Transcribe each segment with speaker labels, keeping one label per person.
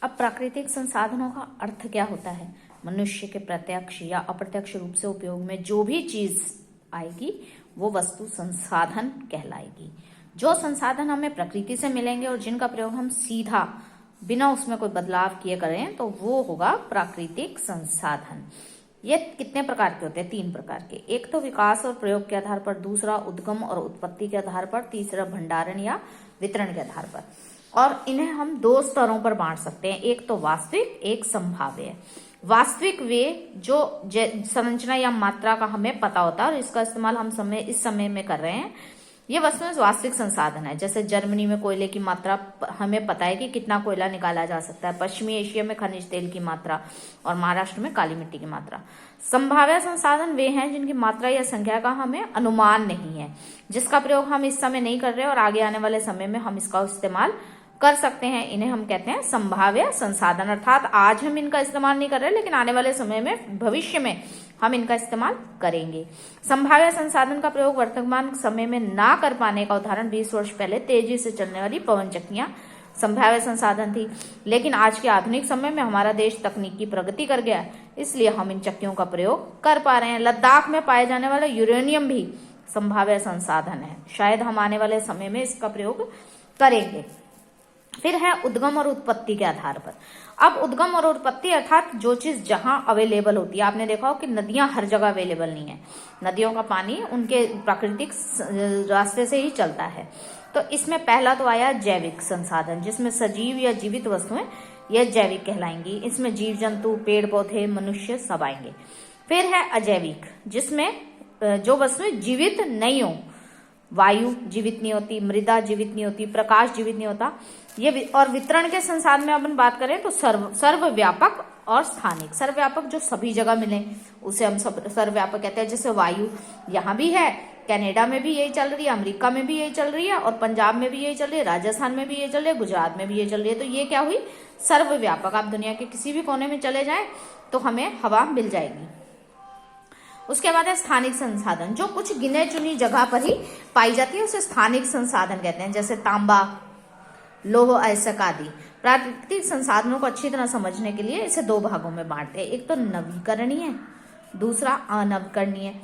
Speaker 1: अब प्राकृतिक संसाधनों का अर्थ क्या होता है? मनुष्य के प्रत्यक्ष या अप्रत्यक्ष रूप से उपयोग में जो भी चीज आएगी वो वस्तु संसाधन कहलाएगी। जो संसाधन हमें प्रकृति से मिलेंगे और जिनका प्रयोग हम सीधा बिना उसमें कोई बदलाव किए करें तो वो होगा प्राकृतिक संसाधन। ये कितने प्रकार के होते हैं? 3 प्रकार के। एक तो विकास और प्रयोग के आधार पर, दूसरा उद्गम और उत्पत्ति के आधार पर, तीसरा भंडारण या वितरण के आधार पर। और इन्हें हम 2 स्तरों पर बांट सकते हैं, एक तो वास्तविक, एक संभाव्य। वास्तविक वे जो संरचना या मात्रा का हमें पता होता है और इसका इस्तेमाल हम इस समय में कर रहे हैं, ये वस्तुएं वास्तविक संसाधन है। जैसे जर्मनी में कोयले की मात्रा हमें पता है कि कितना कोयला निकाला जा सकता है, पश्चिमी एशिया में खनिज तेल की मात्रा और महाराष्ट्र में काली मिट्टी की मात्रा। संभाव्य संसाधन वे हैं जिनकी मात्रा या संख्या का हमें अनुमान नहीं है, जिसका प्रयोग हम इस समय नहीं कर रहे और आगे आने वाले समय में हम इसका इस्तेमाल कर सकते हैं। इन्हें हम कहते हैं संभाव्य संसाधन। अर्थात आज हम इनका इस्तेमाल नहीं कर रहे लेकिन आने वाले समय में, भविष्य में हम इनका इस्तेमाल करेंगे। संभाव्य संसाधन का प्रयोग वर्तमान समय में ना कर पाने का उदाहरण 20 वर्ष पहले तेजी से चलने वाली पवन चक्कियां संभाव्य संसाधन थी, लेकिन आज के आधुनिक समय में हमारा देश तकनीकी प्रगति कर गया, इसलिए हम इन चक्कियों का प्रयोग कर पा रहे हैं। लद्दाख में पाए जाने वाला यूरेनियम भी संभाव्य संसाधन है, शायद हम आने वाले समय में इसका प्रयोग करेंगे। फिर है उद्गम और उत्पत्ति के आधार पर। अब उद्गम और उत्पत्ति अर्थात जो चीज जहां अवेलेबल होती है। आपने देखा हो कि नदियां हर जगह अवेलेबल नहीं है, नदियों का पानी उनके प्राकृतिक रास्ते से ही चलता है। तो इसमें पहला तो आया जैविक संसाधन, जिसमें सजीव या जीवित वस्तुएं यह जैविक कहलाएंगी। इसमें जीव जंतु, पेड़ पौधे, मनुष्य सब आएंगे। फिर है अजैविक, जिसमें जो वस्तुएं जीवित नहीं हो, वायु जीवित नहीं होती, मृदा जीवित नहीं होती, प्रकाश जीवित नहीं होता। ये और वितरण के संसाधन में अपन बात करें तो सर्वव्यापक और स्थानिक। सर्वव्यापक जो सभी जगह मिले उसे हम सर्वव्यापक कहते हैं। जैसे वायु यहाँ भी है, कनाडा में भी यही चल रही है, अमेरिका में भी यही चल रही है और पंजाब में भी यही चल रही है, राजस्थान में भी यही चल रही है, गुजरात में भी यही चल रही है। तो ये क्या हुई? सर्वव्यापक। आप दुनिया के किसी भी कोने में चले जाएं तो हमें हवा मिल जाएगी। उसके बाद है स्थानिक संसाधन, जो कुछ गिने चुनी जगह पर ही पाई जाती है उसे स्थानिक संसाधन कहते हैं। जैसे तांबा, लौह अयस्क आदि। प्राकृतिक संसाधनों को अच्छी तरह समझने के लिए इसे 2 भागों में बांटते हैं, एक तो नवीकरणीय, दूसरा अनवीकरणीय।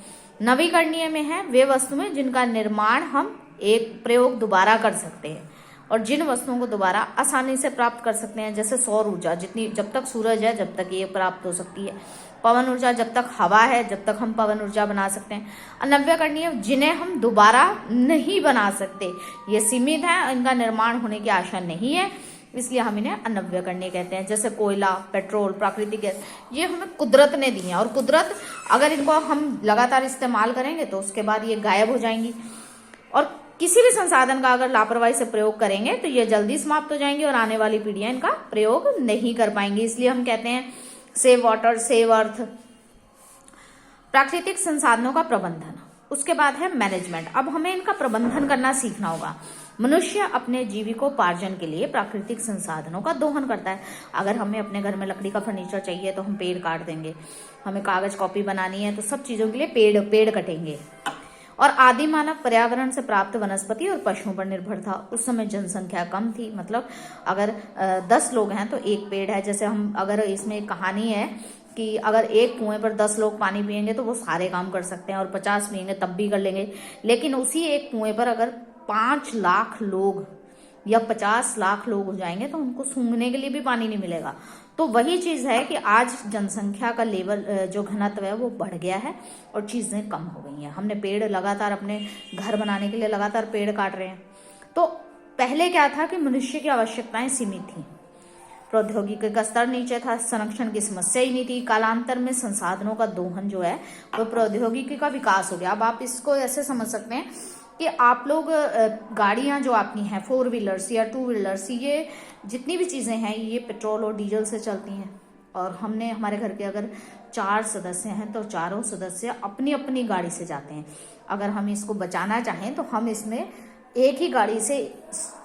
Speaker 1: नवीकरणीय में है वे वस्तुएं जिनका निर्माण हम एक प्रयोग दोबारा कर सकते हैं और जिन वस्तुओं को दोबारा आसानी से प्राप्त कर सकते हैं। जैसे सौर ऊर्जा, जितनी जब तक सूरज है जब तक ये प्राप्त हो सकती है। पवन ऊर्जा, जब तक हवा है जब तक हम पवन ऊर्जा बना सकते हैं। अनव्यकरणीय, जिन्हें हम दोबारा नहीं बना सकते, ये सीमित है, इनका निर्माण होने की आशा नहीं है, इसलिए हम इन्हें अनव्यकरणीय कहते हैं। जैसे कोयला, पेट्रोल, प्राकृतिक गैस, ये हमें कुदरत ने दी है और कुदरत अगर इनको हम लगातार इस्तेमाल करेंगे तो उसके बाद ये गायब हो जाएंगी। और किसी भी संसाधन का अगर लापरवाही से प्रयोग करेंगे तो ये जल्दी समाप्त हो जाएंगी और आने वाली पीढ़ियां इनका प्रयोग नहीं कर पाएंगी। इसलिए हम कहते हैं सेव वाटर, सेव अर्थ। प्राकृतिक संसाधनों का प्रबंधन। उसके बाद है मैनेजमेंट। अब हमें इनका प्रबंधन करना सीखना होगा। मनुष्य अपने जीविकोपार्जन के लिए प्राकृतिक संसाधनों का दोहन करता है। अगर हमें अपने घर में लकड़ी का फर्नीचर चाहिए तो हम पेड़ काट देंगे, हमें कागज कॉपी बनानी है तो सब चीजों के लिए पेड़ कटेंगे। और आदि मानव पर्यावरण से प्राप्त वनस्पति और पशुओं पर निर्भर था। उस समय जनसंख्या कम थी, मतलब अगर 10 लोग हैं तो एक पेड़ है। जैसे हम, अगर इसमें एक कहानी है कि अगर एक कुएं पर 10 लोग पानी पिएंगे तो वो सारे काम कर सकते हैं और 50 पिएंगे तब भी कर लेंगे। लेकिन उसी एक कुएं पर अगर 5 लाख लोग या 50 लाख लोग हो जाएंगे तो उनको सूंघने के लिए भी पानी नहीं मिलेगा। तो वही चीज है कि आज जनसंख्या का लेवल, जो घनत्व है वो बढ़ गया है और चीजें कम हो गई हैं। हमने पेड़ लगातार, अपने घर बनाने के लिए लगातार पेड़ काट रहे हैं। तो पहले क्या था कि मनुष्य की आवश्यकताएं सीमित थी, प्रौद्योगिकी का स्तर नीचे था, संरक्षण की समस्या ही नहीं थी। कालांतर में संसाधनों का दोहन जो है वो प्रौद्योगिकी का विकास हो गया। अब आप इसको ऐसे समझ सकते हैं कि आप लोग गाड़ियां जो आपकी हैं, 4 व्हीलर्स या 2 व्हीलर्स, ये जितनी भी चीजें हैं ये पेट्रोल और डीजल से चलती हैं। और हमने, हमारे घर के अगर 4 सदस्य हैं तो चारों सदस्य अपनी अपनी गाड़ी से जाते हैं। अगर हम इसको बचाना चाहें तो हम इसमें एक ही गाड़ी से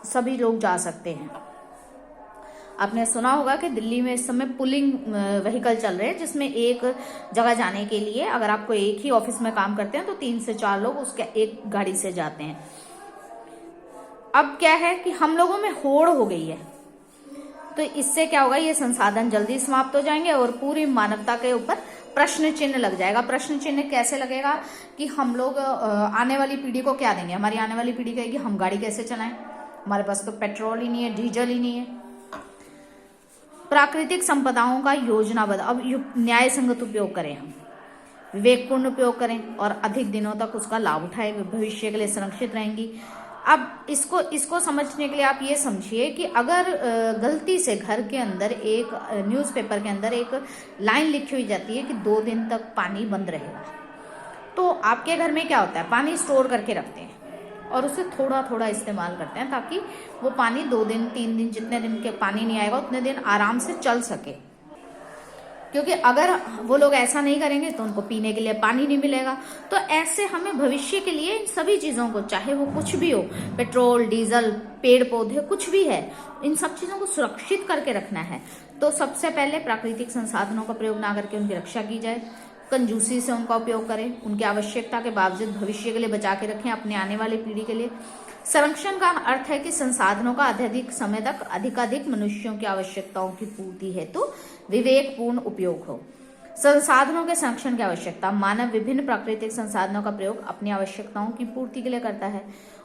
Speaker 1: सभी लोग जा सकते हैं। आपने सुना होगा कि दिल्ली में इस समय पुलिंग व्हीकल चल रहे हैं, जिसमें एक जगह जाने के लिए अगर आपको एक ही ऑफिस में काम करते हैं तो 3 से 4 लोग उसके एक गाड़ी से जाते हैं। अब क्या है कि हम लोगों में होड़ हो गई है तो इससे क्या होगा, ये संसाधन जल्दी समाप्त हो जाएंगे और पूरी मानवता के ऊपर प्रश्न चिन्ह लग जाएगा। प्रश्न चिन्ह कैसे लगेगा कि हम लोग आने वाली पीढ़ी को क्या देंगे। हमारी आने वाली पीढ़ी कहेगी हम गाड़ी कैसे चलाएं, हमारे पास तो पेट्रोल ही नहीं है, डीजल ही नहीं है। प्राकृतिक संपदाओं का योजनाबद्ध, अब न्याय संगत उपयोग करें, हम विवेकपूर्ण उपयोग करें और अधिक दिनों तक उसका लाभ उठाए, भविष्य के लिए संरक्षित रहेंगी। अब इसको समझने के लिए आप ये समझिए कि अगर गलती से घर के अंदर एक न्यूज़पेपर के अंदर एक लाइन लिखी हुई जाती है कि 2 दिन तक पानी बंद रहेगा, तो आपके घर में क्या होता है, पानी स्टोर करके रखते हैं और उसे थोड़ा थोड़ा इस्तेमाल करते हैं ताकि वो पानी 2 दिन 3 दिन जितने दिन के पानी नहीं आएगा उतने दिन आराम से चल सके। क्योंकि अगर वो लोग ऐसा नहीं करेंगे तो उनको पीने के लिए पानी नहीं मिलेगा। तो ऐसे हमें भविष्य के लिए इन सभी चीजों को, चाहे वो कुछ भी हो, पेट्रोल, डीजल, पेड़ पौधे, कुछ भी है, इन सब चीजों को सुरक्षित करके रखना है। तो सबसे पहले प्राकृतिक संसाधनों का प्रयोग ना करके उनकी रक्षा की जाए, कंजूसी से उनका उपयोग करें, उनकी आवश्यकता के बावजूद भविष्य के लिए बचा के रखें, अपने आने वाली पीढ़ी के लिए। संरक्षण का अर्थ है कि संसाधनों का अधिक समय तक अधिकाधिक मनुष्यों की आवश्यकताओं की पूर्ति हेतु विवेकपूर्ण उपयोग हो। संसाधनों के संरक्षण की आवश्यकता, मानव विभिन्न प्राकृतिक संसाधनों का प्रयोग अपनी आवश्यकताओं की पूर्ति के लिए करता है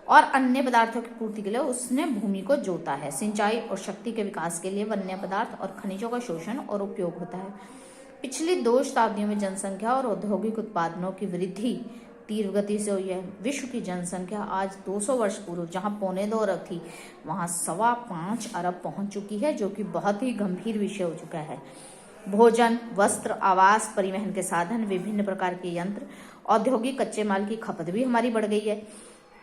Speaker 1: और अन्य पदार्थों की पूर्ति के लिए उसने भूमि को जोता है। सिंचाई और शक्ति के विकास के लिए वन्य पदार्थ और खनिजों का शोषण और उपयोग होता है। पिछली 2 शताब्दियों में जनसंख्या और औद्योगिक उत्पादनों की वृद्धि तीव्र गति से हुई है। विश्व की जनसंख्या आज 200 वर्ष पूर्व जहां 4.25 अरब थी, वहां 5.25 अरब पहुंच चुकी है, जो कि बहुत ही गंभीर विषय हो चुका है। भोजन, वस्त्र, आवास, परिवहन के साधन, विभिन्न प्रकार के यंत्र, औद्योगिक कच्चे माल की खपत भी हमारी बढ़ गई है।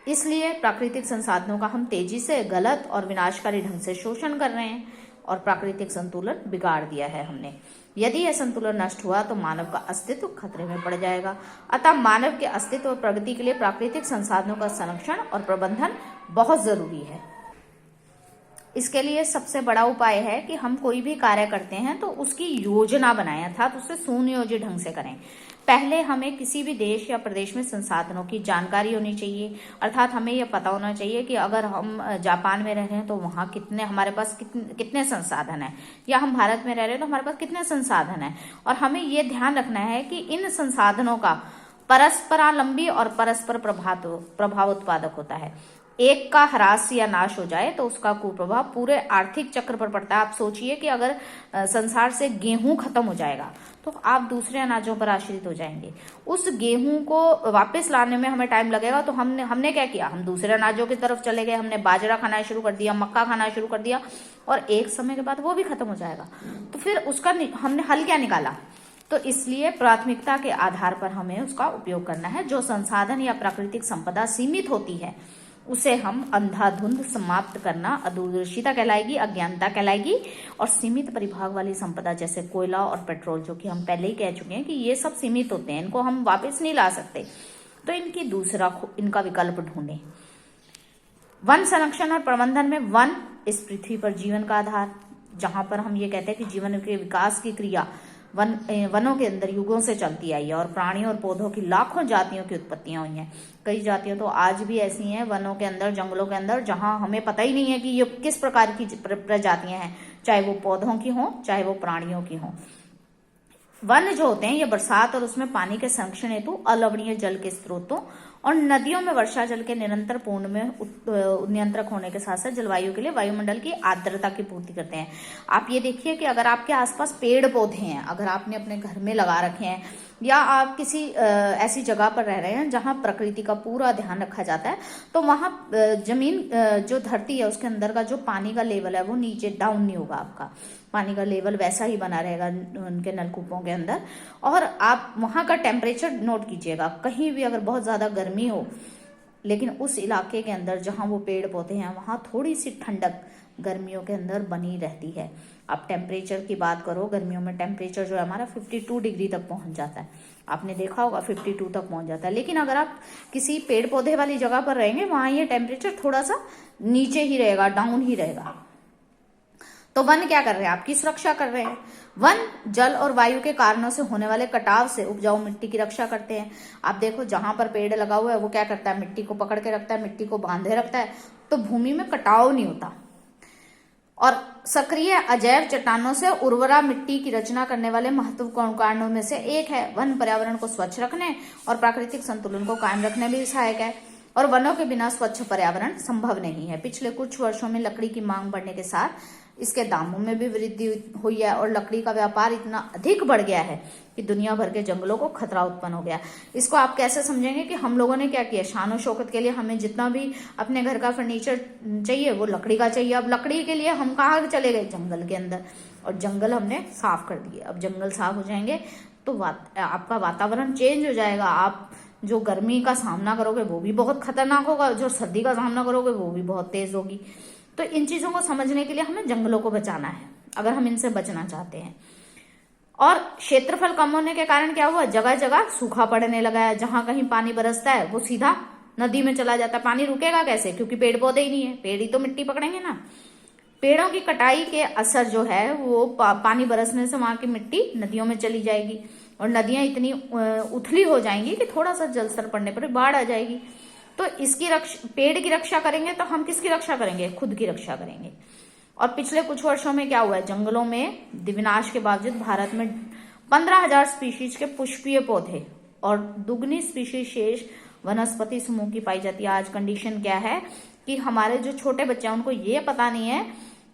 Speaker 1: इसलिए प्राकृतिक संसाधनों का हम तेजी से गलत और विनाशकारी ढंग से शोषण कर रहे हैं और प्राकृतिक संतुलन बिगाड़ दिया है हमने। यदि यह संतुलन नष्ट हुआ तो मानव का अस्तित्व खतरे में पड़ जाएगा। अतः मानव के अस्तित्व और प्रगति के लिए प्राकृतिक संसाधनों का संरक्षण और प्रबंधन बहुत जरूरी है। इसके लिए सबसे बड़ा उपाय है कि हम कोई भी कार्य करते हैं तो उसकी योजना बनाएं, अर्थात उसे सुनियोजित ढंग से करें। पहले हमें किसी भी देश या प्रदेश में संसाधनों की जानकारी होनी चाहिए, अर्थात हमें यह पता होना चाहिए कि अगर हम जापान में रह रहे हैं तो वहाँ हमारे पास कितने संसाधन हैं, या हम भारत में रह रहे हैं तो हमारे पास कितने संसाधन हैं। और हमें ये ध्यान रखना है कि इन संसाधनों का परस्परालंबी और परस्पर प्रभाव उत्पादक होता है। एक का ह्रास या नाश हो जाए तो उसका कुप्रभाव पूरे आर्थिक चक्र पर पड़ता है। आप सोचिए कि अगर संसार से गेहूं खत्म हो जाएगा तो आप दूसरे अनाजों पर आश्रित हो जाएंगे। उस गेहूं को वापस लाने में हमें टाइम लगेगा, तो हमने क्या किया, हम दूसरे अनाजों की तरफ चले गए। हमने बाजरा खाना शुरू कर दिया, मक्का खाना शुरू कर दिया, और एक समय के बाद वो भी खत्म हो जाएगा। तो फिर उसका हमने हल क्या निकाला? तो इसलिए प्राथमिकता के आधार पर हमें उसका उपयोग करना है। जो संसाधन या प्राकृतिक संपदा सीमित होती है उसे हम अंधाधुंध समाप्त करना अदूरदर्शिता कहलाएगी, अज्ञानता कहलाएगी। और सीमित परिभाग वाली संपदा जैसे कोयला और पेट्रोल, जो कि हम पहले ही कह चुके हैं कि ये सब सीमित होते हैं, इनको हम वापस नहीं ला सकते, तो इनका विकल्प ढूंढें। वन संरक्षण और प्रबंधन में वन इस पृथ्वी पर जीवन का आधार, जहां पर हम ये कहते हैं कि जीवन के विकास की क्रिया वनों के अंदर युगों से चलती आई है और प्राणियों और पौधों की लाखों जातियों की उत्पत्तियां हुई हैं। कई जातियां तो आज भी ऐसी हैं वनों के अंदर, जंगलों के अंदर, जहां हमें पता ही नहीं है कि ये किस प्रकार की प्रजातियां हैं, चाहे वो पौधों की हों चाहे वो प्राणियों की हों। वन जो होते हैं ये बरसात और उसमें पानी के संरक्षण हेतु अलवणीय जल के स्रोतों और नदियों में वर्षा जल के निरंतर पूर्ण में नियंत्रक होने के साथ साथ जलवायु के लिए वायुमंडल की आर्द्रता की पूर्ति करते हैं। आप ये देखिए कि अगर आपके आसपास पेड़ पौधे हैं, अगर आपने अपने घर में लगा रखे हैं, या आप किसी ऐसी जगह पर रह रहे हैं जहां प्रकृति का पूरा ध्यान रखा जाता है, तो वहां जमीन जो धरती है उसके अंदर का जो पानी का लेवल है वो नीचे डाउन नहीं होगा, आपका पानी का लेवल वैसा ही बना रहेगा उनके नलकूपों के अंदर। और आप वहां का टेम्परेचर नोट कीजिएगा, कहीं भी अगर बहुत ज्यादा गर्मी हो लेकिन उस इलाके के अंदर जहां वो पेड़ पौधे हैं वहां थोड़ी सी ठंडक गर्मियों के अंदर बनी रहती है। आप टेम्परेचर की बात करो, गर्मियों में टेम्परेचर जो है हमारा 52 डिग्री तक पहुंच जाता है, आपने देखा होगा 52 तक पहुंच जाता है। लेकिन अगर आप किसी पेड़ पौधे वाली जगह पर रहेंगे वहां ये टेम्परेचर थोड़ा सा नीचे ही रहेगा, डाउन ही रहेगा। तो वन क्या कर रहे हैं? आपकी सुरक्षा कर रहे हैं। वन जल और वायु के कारणों से होने वाले कटाव से उपजाऊ मिट्टी की रक्षा करते हैं। आप देखो जहां पर पेड़ लगा हुआ है वो क्या करता है, मिट्टी को पकड़ के रखता है, मिट्टी को बांधे रखता है, तो भूमि में कटाव नहीं होता। और सक्रिय अजैव चट्टानों से उर्वरा मिट्टी की रचना करने वाले महत्वपूर्ण कारणों में से एक है। वन पर्यावरण को स्वच्छ रखने और प्राकृतिक संतुलन को कायम रखने में भी सहायक है, और वनों के बिना स्वच्छ पर्यावरण संभव नहीं है। पिछले कुछ वर्षों में लकड़ी की मांग बढ़ने के साथ इसके दामों में भी वृद्धि हुई है, और लकड़ी का व्यापार इतना अधिक बढ़ गया है कि दुनिया भर के जंगलों को खतरा उत्पन्न हो गया। इसको आप कैसे समझेंगे कि हम लोगों ने क्या किया, शान शौकत के लिए हमें जितना भी अपने घर का फर्नीचर चाहिए वो लकड़ी का चाहिए। अब लकड़ी के लिए हम कहाँ चले गए, जंगल के अंदर, और जंगल हमने साफ कर दिए। अब जंगल साफ हो जाएंगे तो आपका वातावरण चेंज हो जाएगा। आप जो गर्मी का सामना करोगे वो भी बहुत खतरनाक होगा, जो सर्दी का सामना करोगे वो भी बहुत तेज होगी। तो इन चीजों को समझने के लिए हमें जंगलों को बचाना है अगर हम इनसे बचना चाहते हैं। और क्षेत्रफल कम होने के कारण क्या हुआ, जगह जगह सूखा पड़ने लगा है। जहां कहीं पानी बरसता है वो सीधा नदी में चला जाता है। पानी रुकेगा कैसे, क्योंकि पेड़ पौधे ही नहीं है, पेड़ ही तो मिट्टी पकड़ेंगे ना। पेड़ों की कटाई के असर जो है वो पानी बरसने से वहां की मिट्टी नदियों में चली जाएगी, और नदियां इतनी उथली हो जाएंगी कि थोड़ा सा जल स्तर पड़ने पर बाढ़ आ जाएगी। तो इसकी पेड़ की रक्षा करेंगे तो हम किसकी रक्षा करेंगे, खुद की रक्षा करेंगे। और पिछले कुछ वर्षों में क्या हुआ है, जंगलों में विनाश के बावजूद भारत में 15,000 स्पीशीज के पुष्पीय पौधे और दुगनी स्पीशीज शेष वनस्पति समूह की पाई जाती है। आज कंडीशन क्या है कि हमारे जो छोटे बच्चे हैं उनको ये पता नहीं है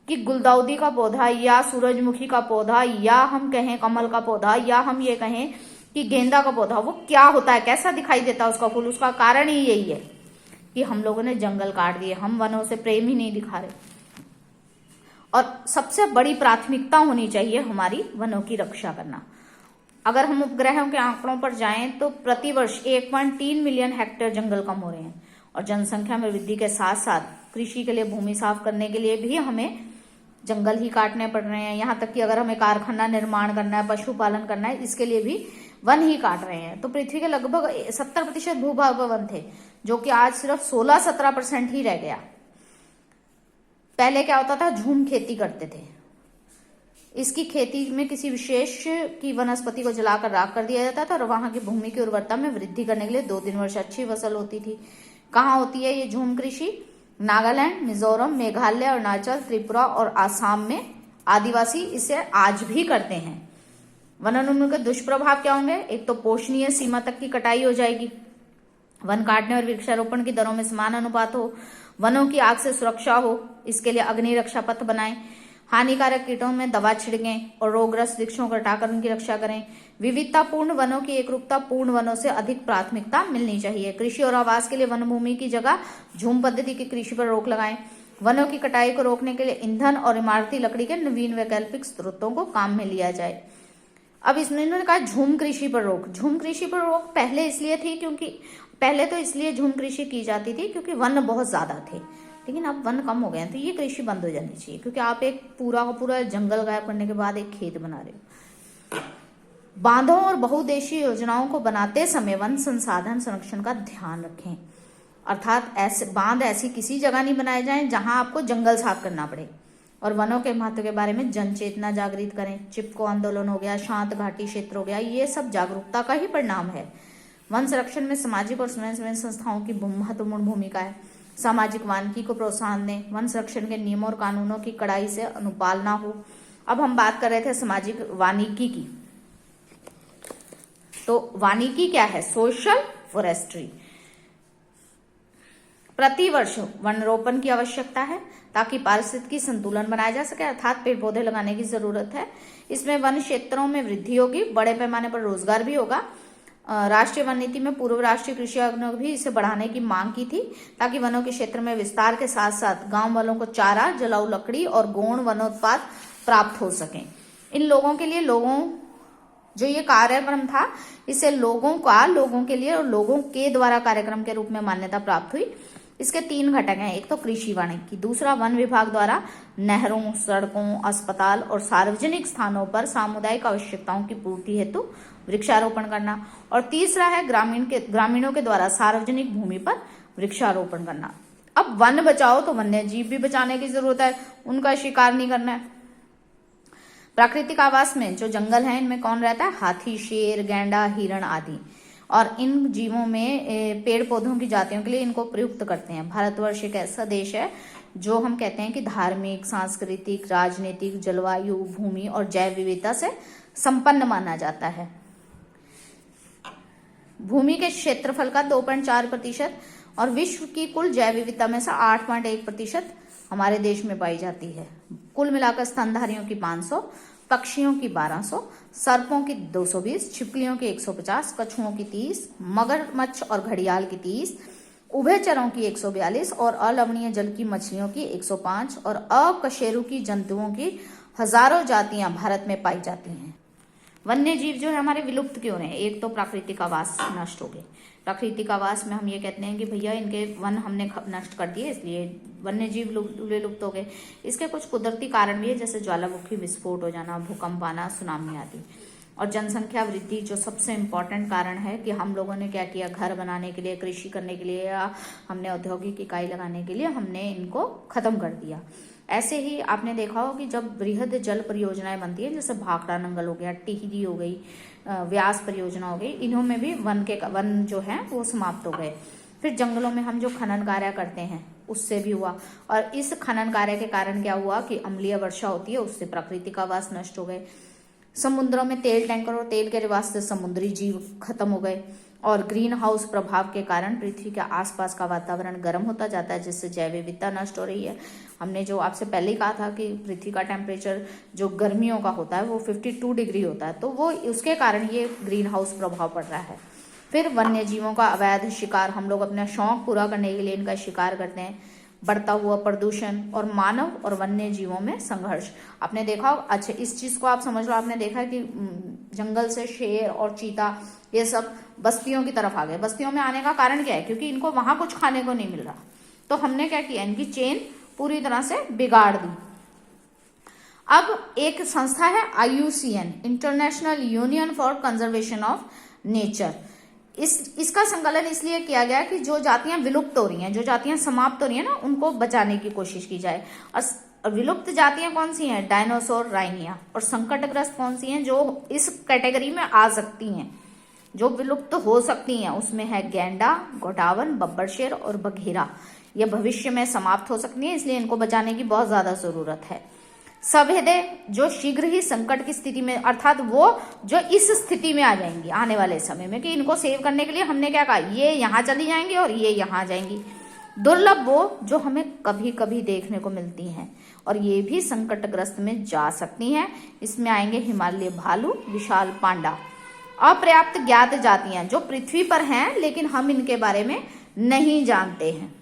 Speaker 1: कि गुलदाउदी का पौधा या सूरजमुखी का पौधा या हम कहें कमल का पौधा या हम ये कहें कि गेंदा का पौधा वो क्या होता है, कैसा दिखाई देता है उसका फूल। उसका कारण ही यही है कि हम लोगों ने जंगल काट दिए, हम वनों से प्रेम ही नहीं दिखा रहे। और सबसे बड़ी प्राथमिकता होनी चाहिए हमारी वनों की रक्षा करना। अगर हम उपग्रहों के आंकड़ों पर जाएं तो प्रतिवर्ष 1.3 मिलियन हेक्टेयर जंगल कम हो रहे हैं, और जनसंख्या में वृद्धि के साथ साथ कृषि के लिए भूमि साफ करने के लिए भी हमें जंगल ही काटने पड़ रहे हैं। यहाँ तक कि अगर हमें कारखाना निर्माण करना है, पशुपालन करना है, इसके लिए भी वन ही काट रहे हैं। तो पृथ्वी के लगभग 70% भूभाग वन थे, जो कि आज सिर्फ 16-17% ही रह गया। पहले क्या होता था, झूम खेती करते थे। इसकी खेती में किसी विशेष की वनस्पति को जलाकर राख कर दिया जाता था, और वहां की भूमि की उर्वरता में वृद्धि करने के लिए 2-3 वर्ष अच्छी फसल होती थी। कहाँ होती है ये झूम कृषि, नागालैंड, मिजोरम, मेघालय, अरुणाचल, त्रिपुरा और आसाम में आदिवासी इसे आज भी करते हैं। वनोन्मूलन के दुष्प्रभाव क्या होंगे, एक तो पोषणीय सीमा तक की कटाई हो जाएगी, वन काटने और वृक्षारोपण की दरों में समान अनुपात हो, वनों की आग से सुरक्षा हो, इसके लिए अग्नि रक्षा पथ बनाएं, हानिकारक कीटों में दवा छिड़कें और रोगग्रस्त वृक्षों को हटाकर उनकी रक्षा करें। विविधतापूर्ण वनों की एकरूपता पूर्ण वनों से अधिक प्राथमिकता मिलनी चाहिए। कृषि और आवास के लिए वन भूमि की जगह झूम पद्धति की कृषि पर रोक लगाएं। वनों की कटाई को रोकने के लिए ईंधन और इमारती लकड़ी के नवीन वैकल्पिक स्रोतों को काम में लिया जाए। अब इसमें इन्होंने कहा झूम कृषि पर रोक। झूम कृषि पर रोक पहले इसलिए थी क्योंकि पहले तो इसलिए झूम कृषि की जाती थी क्योंकि वन बहुत ज्यादा थे, लेकिन अब वन कम हो गए हैं, तो ये कृषि बंद हो जानी चाहिए। क्योंकि आप एक पूरा का पूरा जंगल गायब करने के बाद एक खेत बना रहे हो। बांधों और बहुउद्देशीय योजनाओं को बनाते समय वन संसाधन संरक्षण का ध्यान रखें, अर्थात ऐसे बांध ऐसी किसी जगह नहीं बनाए जाएं जहां आपको जंगल साफ करना पड़े। और वनों के महत्व के बारे में जन चेतना जागृत करें। चिपको आंदोलन हो गया, शांत घाटी क्षेत्र हो गया, ये सब जागरूकता का ही परिणाम है। वन संरक्षण में सामाजिक और स्वयंसेवी संस्थाओं की महत्वपूर्ण भूमिका है। सामाजिक वानिकी को प्रोत्साहन दें। वन संरक्षण के नियमों और कानूनों की कड़ाई से अनुपालना हो। अब हम बात कर रहे थे सामाजिक वानिकी की, तो वानिकी क्या है, सोशल फॉरेस्ट्री। प्रतिवर्ष वन रोपण की आवश्यकता है ताकि पारिस्थितिकी संतुलन बनाया जा सके, अर्थात पेड़ पौधे लगाने की जरूरत है। इसमें वन क्षेत्रों में वृद्धि होगी, बड़े पैमाने पर रोजगार भी होगा। राष्ट्रीय वन नीति में पूर्व राष्ट्रीय कृषि आयोग ने भी इसे बढ़ाने की मांग की थी ताकि वनों के क्षेत्र में विस्तार के साथ साथ गांव वालों को चारा, जलाऊ लकड़ी और गौण वनोत्पाद प्राप्त हो सके। इन लोगों के लिए जो ये कार्यक्रम था इसे लोगों के लिए और लोगों के द्वारा कार्यक्रम के रूप में मान्यता प्राप्त हुई। इसके 3 घटक हैं, एक तो कृषि वानिकी, दूसरा वन विभाग द्वारा नहरों, सड़कों, अस्पताल और सार्वजनिक स्थानों पर सामुदायिक आवश्यकताओं की पूर्ति हेतु वृक्षारोपण करना, और तीसरा है ग्रामीणों के द्वारा सार्वजनिक भूमि पर वृक्षारोपण करना। अब वन बचाओ तो वन्य जीव भी बचाने की जरूरत है, उनका शिकार नहीं करना है। प्राकृतिक आवास में जो जंगल है इनमें कौन रहता है, हाथी, शेर, गैंडा, हिरण आदि, और इन जीवों में पेड़ पौधों की जातियों के लिए इनको प्रयुक्त करते हैं। भारतवर्ष एक ऐसा देश है जो हम कहते हैं कि धार्मिक, सांस्कृतिक, राजनीतिक, जलवायु, भूमि और जैव विविधता से संपन्न माना जाता है। भूमि के क्षेत्रफल का 2.4% और विश्व की कुल जैव विविधता में से 8.1% हमारे देश में पाई जाती है। कुल मिलाकर स्तनधारियों की 500, पक्षियों की 1200, सर्पों की 220, छिपकलियों की 150, कछुओं की 30, मगरमच्छ और घड़ियाल की 30, उभयचरों की 142 और अलवणीय जल की मछलियों की 105 और अकशेरुकी जंतुओं की हजारों जातियां भारत में पाई जाती हैं। वन्य जीव जो है हमारे विलुप्त क्यों रहे? एक तो प्राकृतिक आवास नष्ट हो गए। प्राकृतिक आवास में हम ये कहते हैं कि भैया इनके वन हमने नष्ट कर दिए, इसलिए वन्य जीव विलुप्त हो गए। इसके कुछ कुदरती कारण भी है, जैसे ज्वालामुखी विस्फोट हो जाना, भूकंप आना, सुनामी आदि। और जनसंख्या वृद्धि जो सबसे इम्पोर्टेंट कारण है कि हम लोगों ने क्या किया, घर बनाने के लिए, कृषि करने के लिए या हमने औद्योगिक इकाई लगाने के लिए हमने इनको खत्म कर दिया। ऐसे ही आपने देखा हो कि जब बृहद जल परियोजनाएं बनती है, जैसे भाखड़ा नंगल हो गया, टिहरी हो गई, व्यास परियोजना हो गई, इन्हों में भी वन जो है वो समाप्त हो गए। फिर जंगलों में हम जो खनन कार्य करते हैं उससे भी हुआ, और इस खनन कार्य के कारण क्या हुआ कि अम्लीय वर्षा होती है, उससे प्राकृतिक आवास नष्ट हो गए। समुद्रों में तेल टैंकर और तेल के वास्ते समुद्री जीव खत्म हो गए, और ग्रीन हाउस प्रभाव के कारण पृथ्वी के आसपास का वातावरण गर्म होता जाता है, जिससे जैव विविधता नष्ट हो रही है। हमने जो आपसे पहले ही कहा था कि पृथ्वी का टेम्परेचर जो गर्मियों का होता है वो 52 डिग्री होता है, तो वो उसके कारण ये ग्रीन हाउस प्रभाव पड़ रहा है। फिर वन्य जीवों का अवैध शिकार, हम लोग अपना शौक पूरा करने के लिए इनका शिकार करते हैं। बढ़ता हुआ प्रदूषण और मानव और वन्य जीवों में संघर्ष। आपने देखा, अच्छा इस चीज को आप समझ लो, आपने देखा कि जंगल से शेर और चीता ये सब बस्तियों की तरफ आ गए। बस्तियों में आने का कारण क्या है? क्योंकि इनको वहां कुछ खाने को नहीं मिल रहा, तो हमने क्या किया, इनकी चेन पूरी तरह से बिगाड़ दी। अब एक संस्था है IUCN, international union for conservation of nature. इसका संकलन इसलिए किया गया कि जो जातियां विलुप्त हो रही हैं, जो जातियां समाप्त हो रही हैं ना, उनको बचाने की कोशिश की जाए। और विलुप्त जातियां कौन सी हैं? Dinosaur, Rhynia. और संकटग्रस्त कौन सी हैं जो इस कैटेगरी में आ सकती हैं, जो विलुप्त हो सकती हैं? उसमें है गैंडा, गोडावन, बब्बर शेर और बघेरा। ये भविष्य में समाप्त हो सकती है, इसलिए इनको बचाने की बहुत ज्यादा जरूरत है। सभेदे जो शीघ्र ही संकट की स्थिति में, अर्थात वो जो इस स्थिति में आ जाएंगी आने वाले समय में, कि इनको सेव करने के लिए हमने क्या कहा, ये यहाँ चली जाएंगी और ये यहाँ आ जाएंगी। दुर्लभ वो जो हमें कभी कभी देखने को मिलती हैं, और ये भी संकटग्रस्त में जा सकती हैं। इसमें आएंगे हिमालय भालू, विशाल पांडा। अपर्याप्त ज्ञात जातियां जो पृथ्वी पर हैं लेकिन हम इनके बारे में नहीं जानते हैं।